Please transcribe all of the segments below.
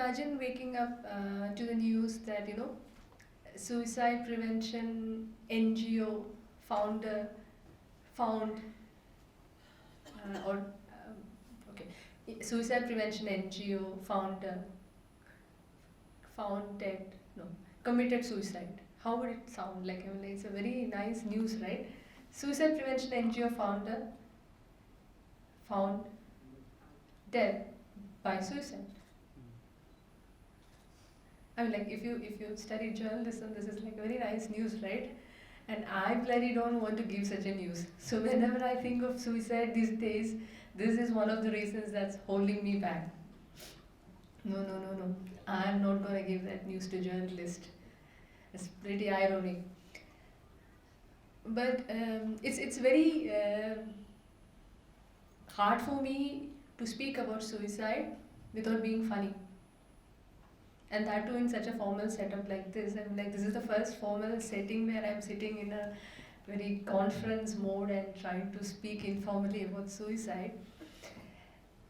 imagine waking up to the news that, suicide prevention NGO founder found or okay, suicide prevention NGO founder founded no committed suicide. How would it sound like? I mean, it's a very nice news, right? Suicide prevention NGO founder found dead by suicide. I mean, like if you study journalism, this is like very nice news, right? And I bloody don't want to give such a news. So whenever I think of suicide these days, this is one of the reasons that's holding me back. No, no, no, no. I'm not gonna give that news to journalist. It's pretty ironic. But it's very hard for me to speak about suicide without being funny. And that too in such a formal setup like this. I'm like, this is the first formal setting where I'm sitting in a very conference mode and trying to speak informally about suicide.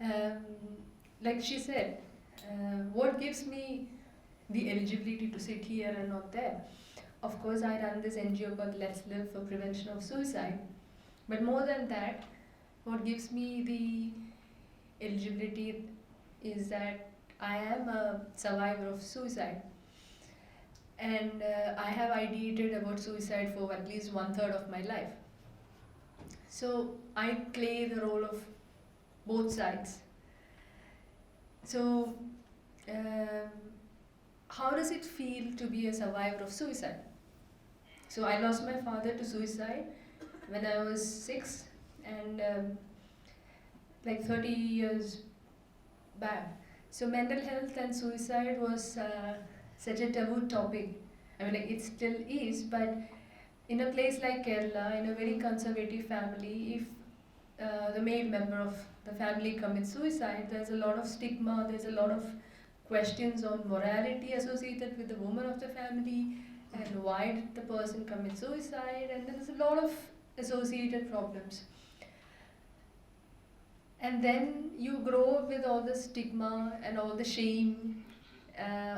Um, like she said, what gives me the eligibility to sit here and not there? Of course, I run this NGO called Let's Live for Prevention of Suicide. But more than that, what gives me the eligibility is that I am a survivor of suicide. And I have ideated about suicide for at least 1/3 of my life. So I play the role of both sides. So, um, how does it feel to be a survivor of suicide? So I lost my father to suicide when I was 6, and like 30 years back. So mental health and suicide was such a taboo topic. I mean, like it still is, but in a place like Kerala, in a very conservative family, if the male member of the family commits suicide, there's a lot of stigma, there's a lot of questions on morality associated with the woman of the family, and why did the person commit suicide, and there's a lot of associated problems. And then you grow up with all the stigma and all the shame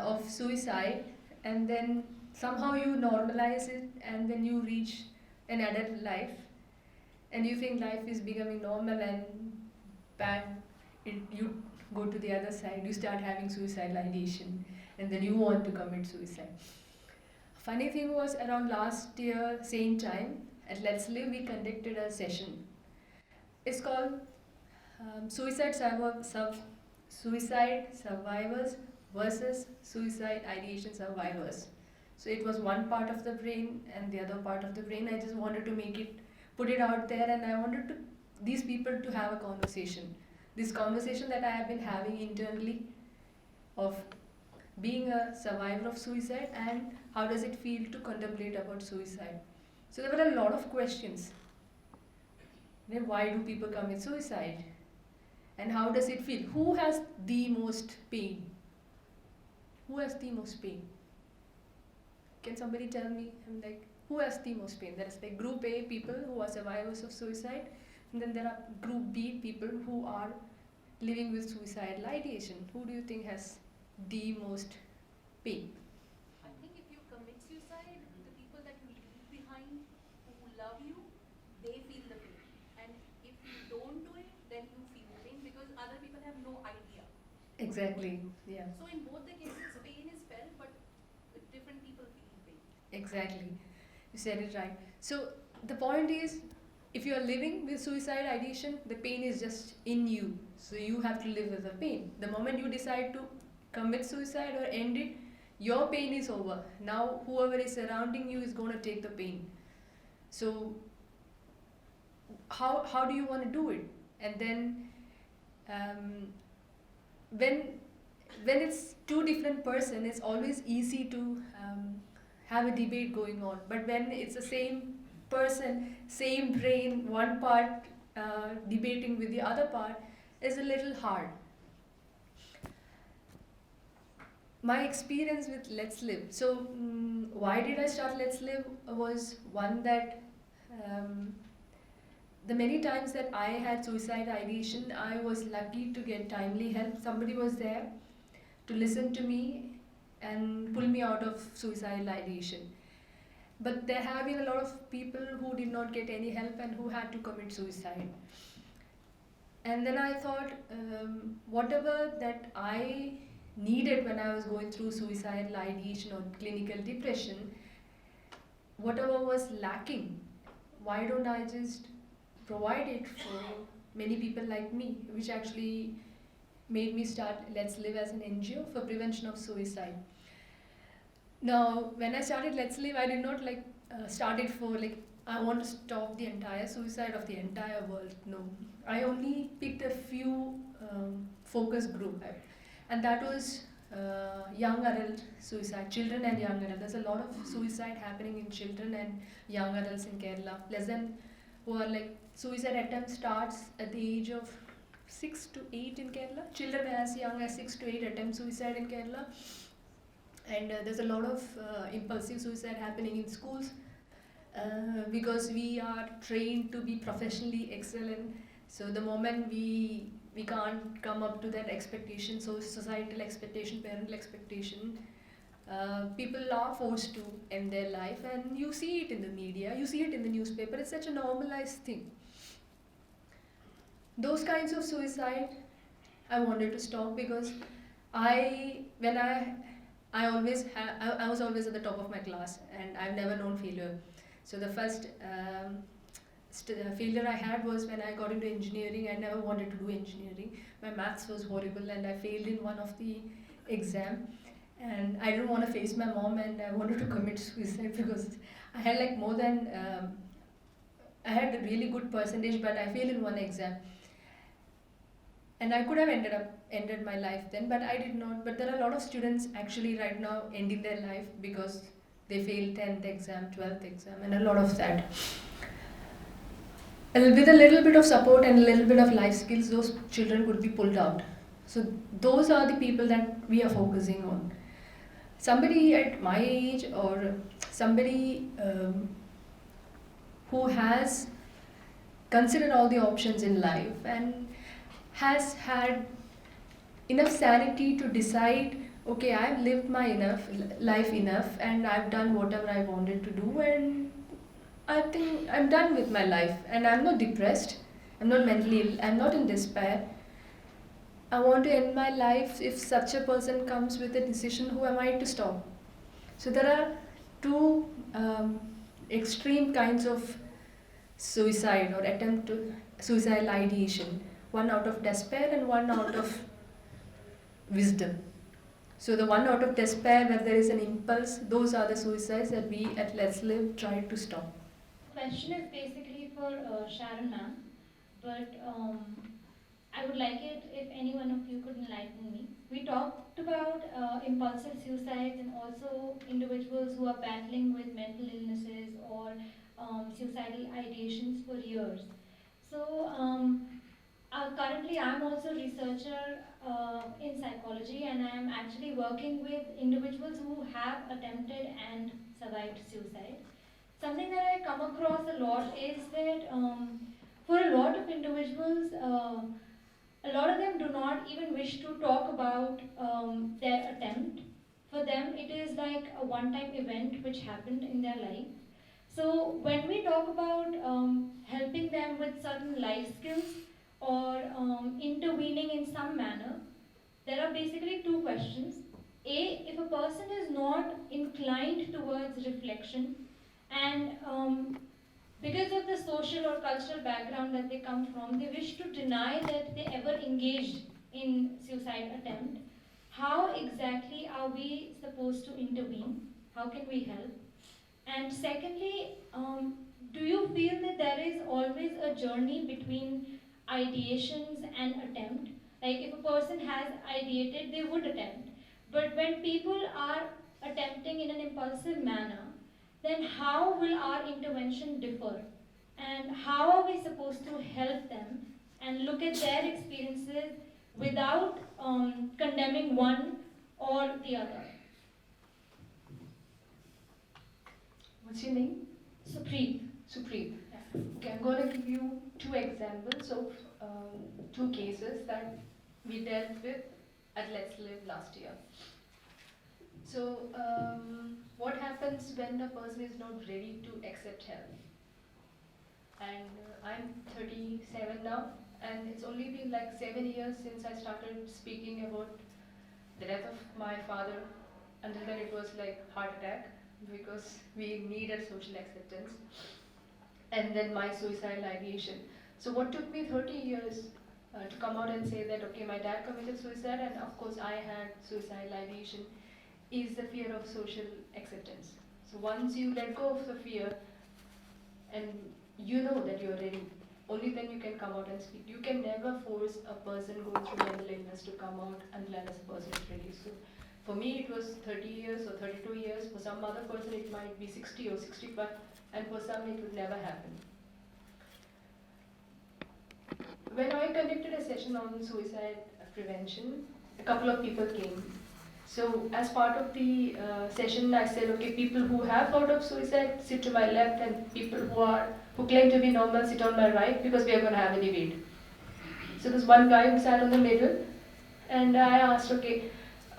of suicide, and then somehow you normalize it, and then you reach an adult life, and you think life is becoming normal, and bang, you go to the other side, you start having suicidal ideation, and then you want to commit suicide. Funny thing was, around last year, same time, at Let's Live, we conducted a session. It's called Suicide Survivors versus Suicide Ideation Survivors. So it was one part of the brain and the other part of the brain. I just wanted to put it out there, and I wanted these people to have a conversation. This conversation that I have been having internally of being a survivor of suicide, and how does it feel to contemplate about suicide. So there were a lot of questions. Why do people commit suicide? And how does it feel? Who has the most pain? Who has the most pain? Can somebody tell me? I'm like, who has the most pain? There is like group A people who are survivors of suicide, and then there are group B people who are living with suicidal ideation. Who do you think has the most pain? I think if you commit suicide, the people that you leave behind who love you, they feel the pain. And if you don't do it, then you feel the pain because other people have no idea. Exactly, yeah. So in both the cases, pain is felt, but different people feel pain. Exactly. You said it right. So the point is, if you are living with suicide ideation, the pain is just in you. So you have to live with the pain. The moment you decide to commit suicide or end it, your pain is over. Now whoever is surrounding you is going to take the pain. So how do you want to do it? And then when it's two different person, it's always easy to have a debate going on. But when it's the same person, same brain, one part debating with the other part, is a little hard. My experience with Let's Live. So, why did I start Let's Live? Was one that the many times that I had suicide ideation, I was lucky to get timely help. Somebody was there to listen to me and pull me out of suicidal ideation. But there have been a lot of people who did not get any help and who had to commit suicide. And then I thought, whatever that I needed when I was going through suicidal ideation or clinical depression, whatever was lacking, why don't I just provide it for many people like me, which actually made me start Let's Live as an NGO for prevention of suicide. Now, when I started Let's Live, I did not start it for I want to stop the entire suicide of the entire world. No, I only picked a few focus group, and that was young adult suicide, children and young adult. There's a lot of suicide happening in children and young adults in Kerala. Less than who are suicide attempt starts at the age of 6 to 8 in Kerala. Children as young as 6 to 8 attempt suicide in Kerala. And there's a lot of impulsive suicide happening in schools because we are trained to be professionally excellent. So the moment we can't come up to that expectation, so societal expectation, parental expectation, people are forced to end their life, and you see it in the media, you see it in the newspaper. It's such a normalized thing. Those kinds of suicide I wanted to stop because I was always at the top of my class, and I've never known failure. So the first failure I had was when I got into engineering. I never wanted to do engineering. My maths was horrible, and I failed in one of the exam. And I didn't want to face my mom, and I wanted to commit suicide because I had more than I had a really good percentage, but I failed in one exam. And I could have ended my life then, but I did not. But there are a lot of students actually right now ending their life because they failed 10th exam, 12th exam, and a lot of that. And with a little bit of support and a little bit of life skills, those children could be pulled out. So those are the people that we are focusing on. Somebody at my age, or somebody who has considered all the options in life and has had enough sanity to decide, okay, I've lived my life enough, and I've done whatever I wanted to do, and I think I'm done with my life, and I'm not depressed, I'm not mentally ill, I'm not in despair. I want to end my life. If such a person comes with a decision, who am I to stop? So there are two extreme kinds of suicide or attempt to suicidal ideation, one out of despair and one out of wisdom. So the one out of despair, where there is an impulse, those are the suicides that we at Let's Live try to stop. Question is basically for Sharon ma'am, but I would like it if any one of you could enlighten me. We talked about impulsive suicides and also individuals who are battling with mental illnesses or suicidal ideations for years. So currently I'm also a researcher in psychology, and I'm actually working with individuals who have attempted and survived suicide. Something that I come across a lot is that for a lot of individuals, a lot of them do not even wish to talk about their attempt. For them, it is like a one-time event which happened in their life. So when we talk about helping them with certain life skills or intervening in some manner, there are basically two questions. A, if a person is not inclined towards reflection, and because of the social or cultural background that they come from, they wish to deny that they ever engaged in suicide attempt. How exactly are we supposed to intervene? How can we help? And secondly, do you feel that there is always a journey between ideations and attempt? Like if a person has ideated, they would attempt. But when people are attempting in an impulsive manner, then how will our intervention differ? And how are we supposed to help them and look at their experiences without condemning one or the other? What's your name? Supreet. Supreet. Yeah. Okay, I'm going to give you two examples of two cases that we dealt with at Let's Live last year. So, what happens when a person is not ready to accept help? And I'm 37 now, and it's only been like 7 years since I started speaking about the death of my father. Until then, it was like heart attack because we needed social acceptance, and then my suicidal ideation. So, what took me 30 years to come out and say that okay, my dad committed suicide, and of course, I had suicidal ideation, is the fear of social acceptance. So, once you let go of the fear and you know that you're ready, only then you can come out and speak. You can never force a person going through mental illness to come out unless a person is ready. So for me it was 30 years or 32 years. For some other person it might be 60 or 65, and for some it would never happen. When I conducted a session on suicide prevention, a couple of people came. So as part of the session, I said, okay, people who have thought of suicide sit to my left, and people who claim to be normal sit on my right, because we are going to have a debate. So there's one guy who sat on the middle, and I asked, okay,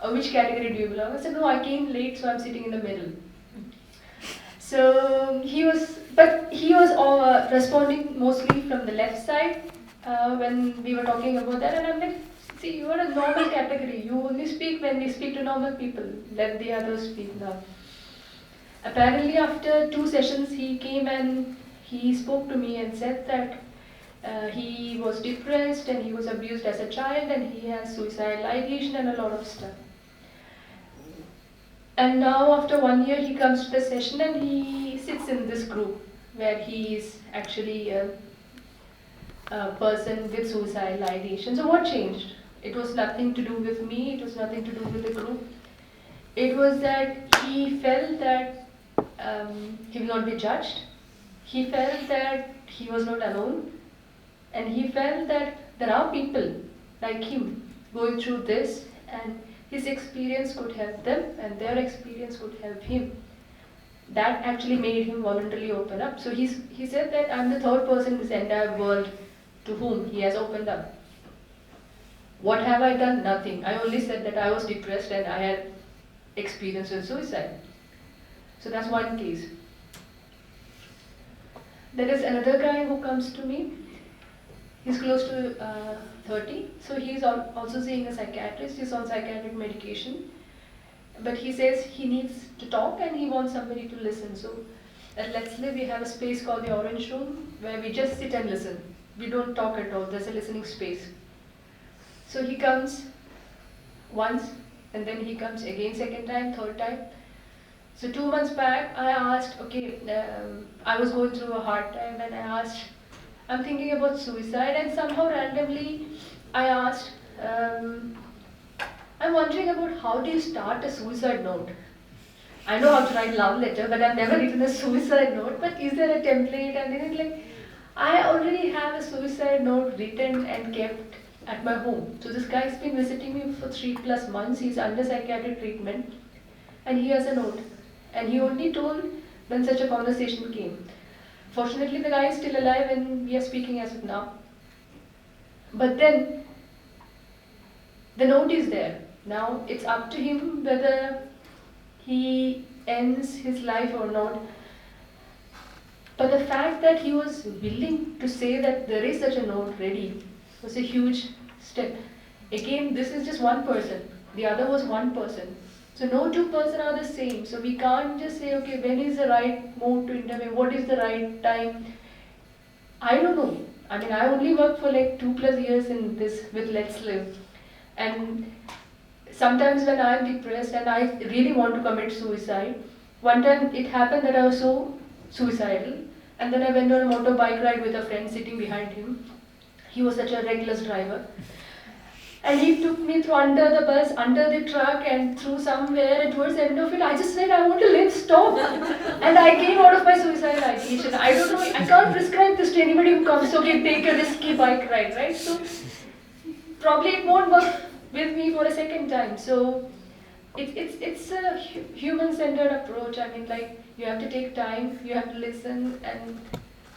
which category do you belong? I said, no, I came late, so I'm sitting in the middle. So he was responding mostly from the left side when we were talking about that, and I'm like, see, you are a normal category. You only speak when we speak to normal people. Let the others speak now. Apparently, after 2 sessions, he came and he spoke to me and said that he was depressed and he was abused as a child and he has suicidal ideation and a lot of stuff. And now, after 1 year, he comes to the session and he sits in this group where he is actually a person with suicidal ideation. So, what changed? It was nothing to do with me, it was nothing to do with the group. It was that he felt that he will not be judged, he felt that he was not alone, and he felt that there are people like him going through this, and his experience could help them, and their experience could help him. That actually made him voluntarily open up. So he said that I'm the third person in this entire world to whom he has opened up. What have I done? Nothing. I only said that I was depressed and I had experience with suicide. So that's one case. There is another guy who comes to me. He's close to 30, so he's also seeing a psychiatrist. He's on psychiatric medication, but he says he needs to talk and he wants somebody to listen. So at Let's Live, we have a space called the Orange Room where we just sit and listen. We don't talk at all. There's a listening space. So he comes once, and then he comes again, second time, third time. So 2 months back, I asked, okay, I was going through a hard time, and I asked, I'm thinking about suicide, and somehow randomly I asked, I'm wondering about how do you start a suicide note? I know how to write love letter, but I've never written a suicide note, but is there a template? And then it's like, I already have a suicide note written and kept at my home. So this guy's been visiting me for 3+ months. He's under psychiatric treatment, and he has a note. And he only told when such a conversation came. Fortunately, the guy is still alive and we are speaking as of now. But then, the note is there. Now, it's up to him whether he ends his life or not. But the fact that he was willing to say that there is such a note ready was a huge step. Again, this is just one person. The other was one person. So no two persons are the same. So we can't just say, okay, when is the right mode to intervene? What is the right time? I don't know. I mean, I only worked for like 2+ years in this with Let's Live. And sometimes when I'm depressed and I really want to commit suicide, one time it happened that I was so suicidal, and then I went on a motorbike ride with a friend sitting behind him. He was such a reckless driver. And he took me through under the bus, under the truck, and through somewhere, and towards the end of it, I just said, I want to live, stop. And I came out of my suicidal ideation. I don't know, I can't prescribe this to anybody who comes, okay, take a risky bike ride, right? So, probably it won't work with me for a second time. So, it's a human-centered approach. I mean, like, you have to take time, you have to listen, and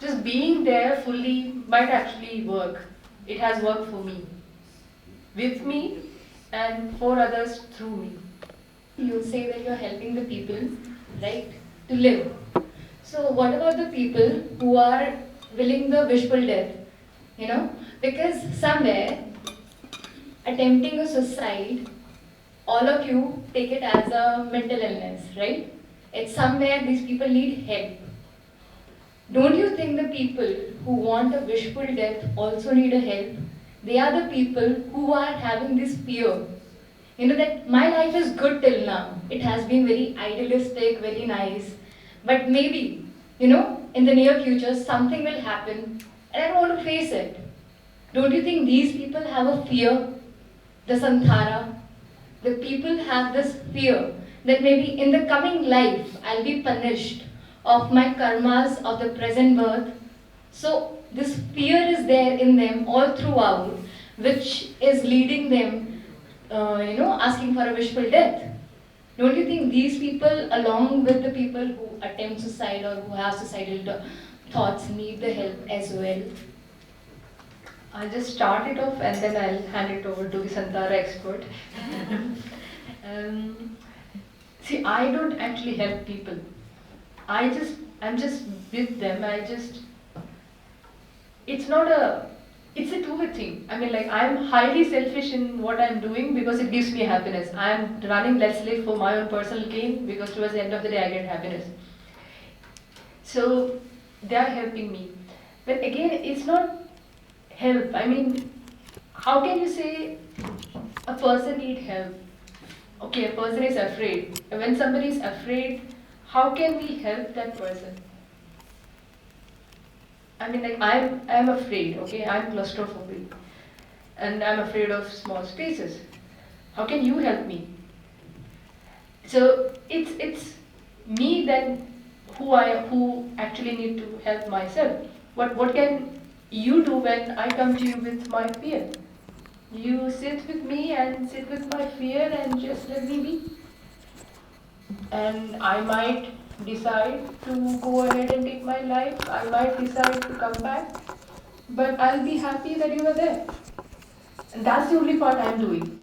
just being there fully might actually work. It has worked for me. With me, and 4 others through me. You say that you're helping the people, right, to live. So what about the people who are willing the wishful death? You know, because somewhere attempting a suicide, all of you take it as a mental illness, right? It's somewhere these people need help. Don't you think the people who want a wishful death also need a help? They are the people who are having this fear. You know that my life is good till now. It has been very idealistic, very nice. But maybe, in the near future, something will happen and I don't want to face it. Don't you think these people have a fear? The Santhara, the people have this fear that maybe in the coming life I'll be punished of my karmas of the present birth. So this fear is there in them all throughout, which is leading them, asking for a wishful death. Don't you think these people, along with the people who attempt suicide or who have suicidal thoughts, need the help as well? I'll just start it off and then I'll hand it over to the Santara expert. um, See, I don't actually help people. I'm just with them. It's a two-way thing. I mean, like, I'm highly selfish in what I'm doing because it gives me happiness. I'm running Let's Live for my own personal gain because towards the end of the day I get happiness. So they are helping me. But again, it's not help. I mean, how can you say a person need help? Okay, a person is afraid. When somebody is afraid, how can we help that person? I mean, like, I'm afraid, okay? I'm claustrophobic. And I'm afraid of small spaces. How can you help me? So it's me then who actually need to help myself. What can you do when I come to you with my fear? You sit with me and sit with my fear and just let me be. And I might decide to go ahead and take my life. I might decide to come back. But I'll be happy that you were there. And that's the only part I'm doing.